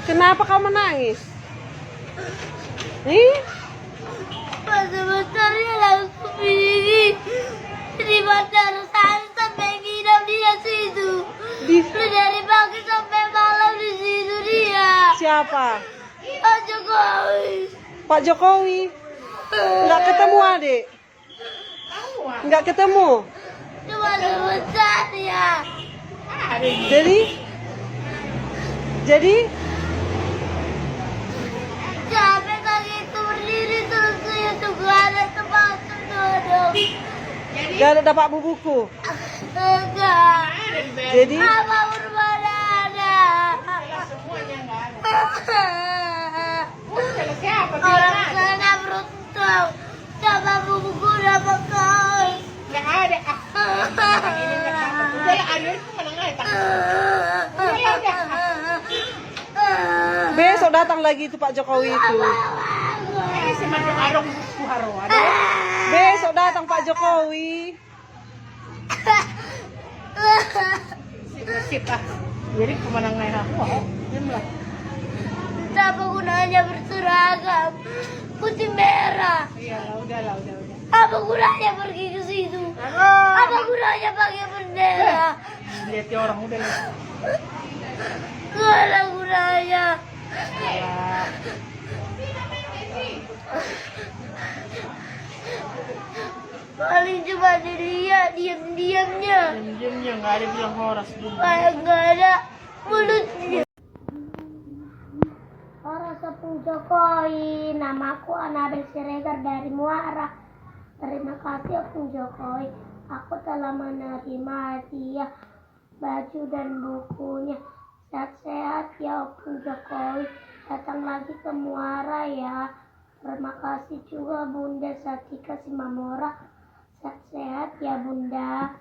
Kenapa kau menangis? Nih? Sebenarnya langsung begini di bandar saya sampai nginap dia situ. Dari pagi sampai malam di situ dia. Siapa? Pak Jokowi. Pak Jokowi. Nggak ketemu adik? Nggak ketemu? Cuma sebentar ya. Jadi? Capek kaki itu berdiri terus saya tuh gak ada tempat duduk. Gak ada dapat buku? Enggak. Jadi? Apa berbeda ada? Orang sana beruntung dapat buku dapat kaos. Nggak ada. Udah lah, ada itu menang aja. Besok datang lagi itu Pak Jokowi itu. Ini si Mandung Arong Suharo. Besok datang Pak Jokowi. Sip ah. Jadi kemenang aja. Wah, diam lah. Apa gunanya berseragam putih merah? Iya lah, udah. Apa gunanya pergi ke situ? Apa gunanya pakai bendera? Lihat ya orang udah lihat. Gak ada gunanya. Ya. Paling cuma dilihat diam-diamnya. Diam-diamnya nggak ada bilang horas dulu. Kayak nggak ada mulutnya. Orang Sepung Jokowi, namaku Anabel Siregar dari Muara. Terima kasih Opung Jokowi. Aku telah menerima hadiah baju dan bukunya. Sehat-sehat ya Opung Jokowi. Datang lagi ke Muara ya. Terima kasih juga Bunda Satika Simamora. Sehat-sehat ya Bunda.